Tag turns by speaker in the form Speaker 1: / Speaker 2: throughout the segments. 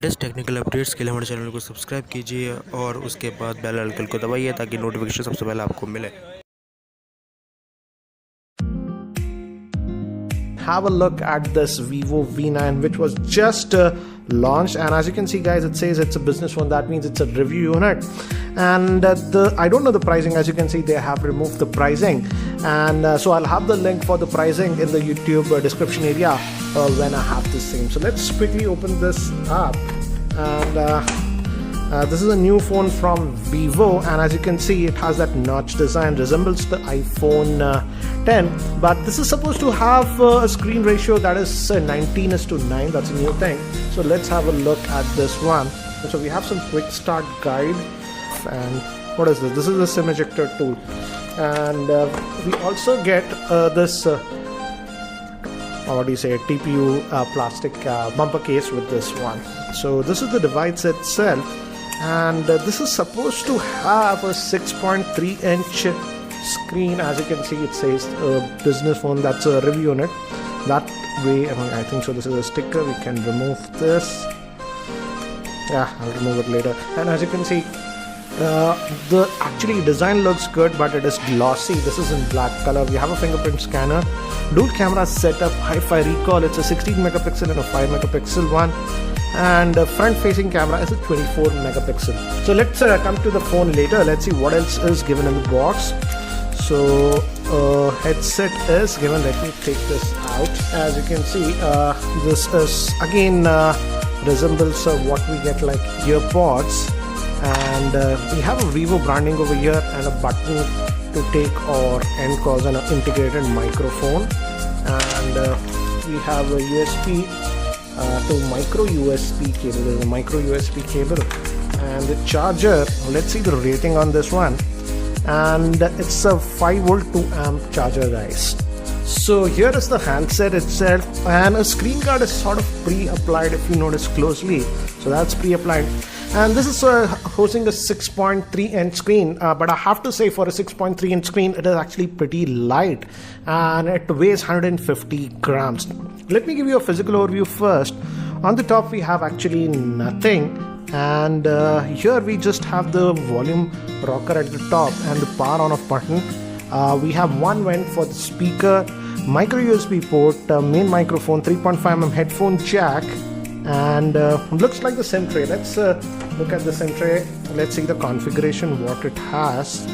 Speaker 1: इस technical updates के लिए हमारे चैनल को सब्सक्राइब कीजिए और उसके बाद बेल आइकन को दबाइए ताकि नोटिफिकेशन सबसे पहले आपको मिले।
Speaker 2: Have a look at this Vivo V9, which was just launched, and as you can see guys, it says it's a business phone. That means it's a review unit, and I don't know the pricing. As you can see, they have removed the pricing, and so I'll have the link for the pricing in the YouTube description area when I have this same. So let's quickly open this up, and this is a new phone from Vivo, and as you can see, it has that notch design, resembles the iPhone 10, but this is supposed to have a screen ratio that is 19:9. That's a new thing. So let's have a look at this one. So we have some quick start guide, and what is this? This is the SIM ejector tool, and we also get this what do you say, TPU plastic bumper case with this one. So this is the device itself, and this is supposed to have a 6.3-inch screen. As you can see, it says business phone. That's a review unit. That way, I think so. This is a sticker. We can remove this. Yeah, I'll remove it later. And as you can see, the actually design looks good, but it is glossy. This is in black color. We have a fingerprint scanner, dual camera setup, hi-fi recall. It's a 16 megapixel and a 5 megapixel one, and front facing camera is a 24 megapixel. So let's come to the phone later. Let's see what else is given in the box. So headset is given. Let me take this out. As you can see, this is again resembles what we get like earpods, and we have a Vivo branding over here and a button to take or end calls and an integrated microphone, and we have a USB to micro USB cable. There's a micro USB cable, and the charger, let's see the rating on this one, and it's a 5-volt 2-amp charger guys. So here is the handset itself, and a screen guard is sort of pre-applied if you notice closely. So that's pre-applied, and this is hosting a 6.3-inch screen, but I have to say, for a 6.3-inch screen, it is actually pretty light, and it weighs 150 grams. Let me give you a physical overview first. On the top we have actually nothing, and here we just have the volume rocker at the top and the power on off button. We have one vent for the speaker, micro USB port, main microphone, 3.5mm headphone jack, and looks like the SIM tray. Let's look at the SIM tray. Let's see the configuration, what it has.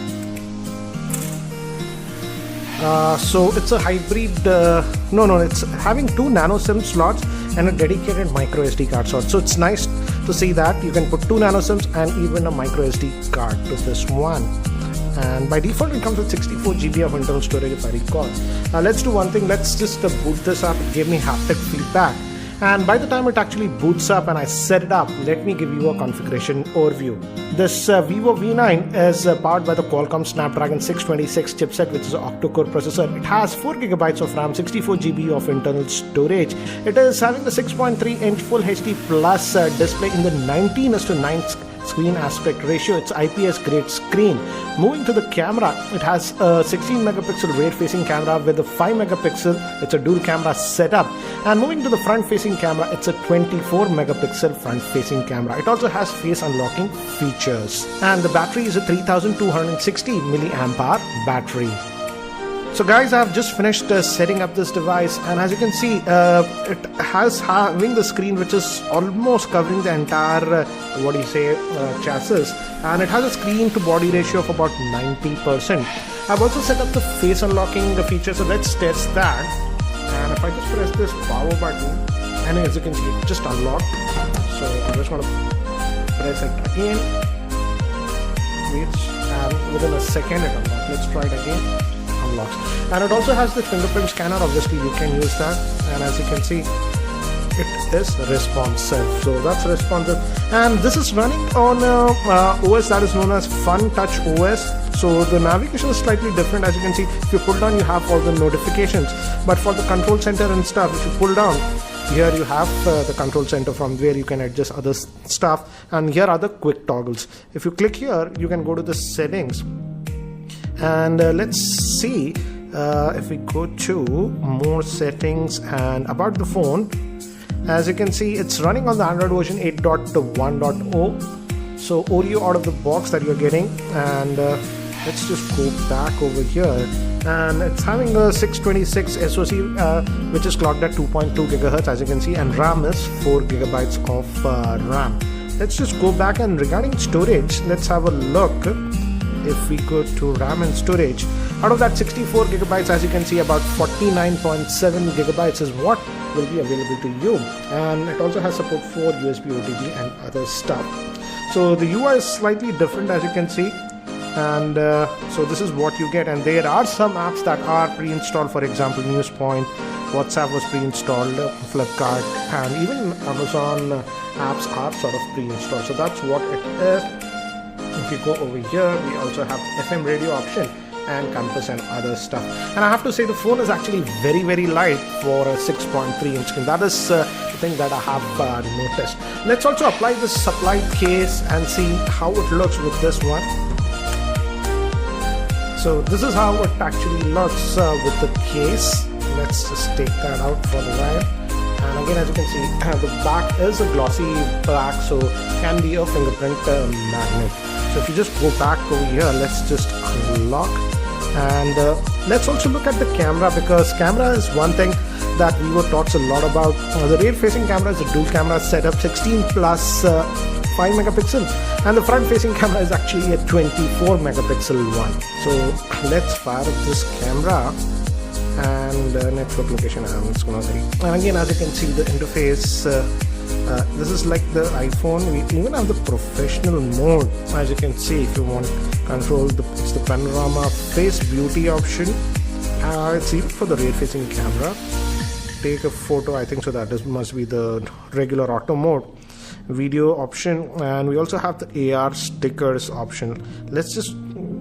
Speaker 2: So it's a hybrid, it's having 2 nano SIM slots and a dedicated micro SD card slot. So it's nice to see that you can put 2 nano SIMs and even a micro SD card to this one. And by default it comes with 64 GB of internal storage if I recall. Let's do one thing. Let's just boot this up. It gave me haptic feedback, and by the time it actually boots up and I set it up, let me give you a configuration overview. This Vivo V9 is powered by the Qualcomm Snapdragon 626 chipset, which is an octa-core processor. It has 4 GB of RAM, 64 GB of internal storage. It is having the 6.3-inch Full HD Plus display in the 19:9 screen aspect ratio. It's IPS grade screen. Moving to the camera, it has a 16 megapixel rear facing camera with a 5 megapixel. It's a dual camera setup. And moving to the front facing camera, it's a 24 megapixel front facing camera. It also has face unlocking features. And the battery is a 3260 milliamp hour battery. So guys, I have just finished setting up this device, and as you can see, it has having the screen which is almost covering the entire chassis, and it has a screen to body ratio of about 90%. I've also set up the face unlocking feature, so let's test that. And if I just press this power button, and as you can see, it just unlocked. So I'm just going to press it again, and within a second it unlocks. Let's try it again. Unlocks. And it also has the fingerprint scanner. Obviously you can use that, and as you can see, it is responsive. So that's responsive, and this is running on OS that is known as Fun Touch OS. So the navigation is slightly different. As you can see, if you pull down, you have all the notifications, but for the control center and stuff, if you pull down, here you have the control center from where you can adjust other stuff, and here are the quick toggles. If you click here, you can go to the settings, and let's see if we go to more settings and about the phone, As you can see, it's running on the Android version 8.1.0. So audio out of the box that you're getting, and let's just go back over here, and it's having a 626 SoC which is clocked at 2.2 GHz, as you can see, and RAM is 4 gigabytes of RAM. Let's just go back, and regarding storage, let's have a look. If we go to RAM and storage, out of that 64 gigabytes, as you can see, about 49.7 gigabytes is what will be available to you, and it also has support for USB OTG and other stuff. So the UI is slightly different, as you can see, and so this is what you get. And there are some apps that are pre-installed. For example, NewsPoint, WhatsApp was pre-installed, Flipkart, and even Amazon apps are sort of pre-installed. So that's what it is. If you go over here, we also have FM radio option and compass and other stuff. And I have to say, the phone is actually very, very light for a 6.3 inch screen. That is the thing that I have noticed. Let's also apply this supplied case and see how it looks with this one. So this is how it actually looks with the case. Let's just take that out for a while. And again, as you can see, the back is a glossy black, so can be a fingerprint magnet. So if you just go back over here, let's just unlock, and let's also look at the camera, because camera is one thing that Vivo talks a lot about. The rear facing camera is a dual camera setup, 16 plus 5 megapixel, and the front facing camera is actually a 24 megapixel one. So let's fire up this camera, and network location I'm just gonna say. And again, as you can see, the interface, this is like the iPhone. We even have the professional mode, as you can see. If you want to control it's the panorama face beauty option. It's even for the rear facing camera. Take a photo, I think so that must be the regular auto mode. Video option, and we also have the AR stickers option. Let's just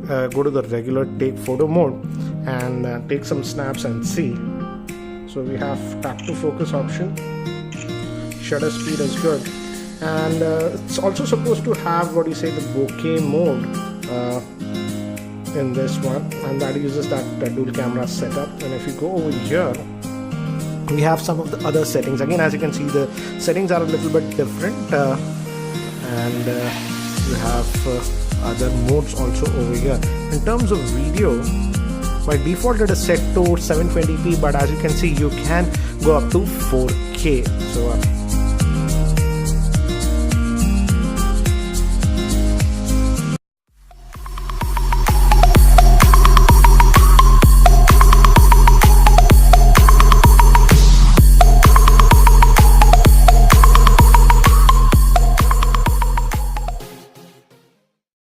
Speaker 2: go to the regular take photo mode and take some snaps and see. So we have tap to focus option, shutter speed is good, and it's also supposed to have the bokeh mode in this one, and that uses that dual camera setup. And if you go over here, we have some of the other settings. Again, as you can see, the settings are a little bit different, and you have other modes also over here. In terms of video, by default it is set to 720p, but as you can see, you can go up to 4K. So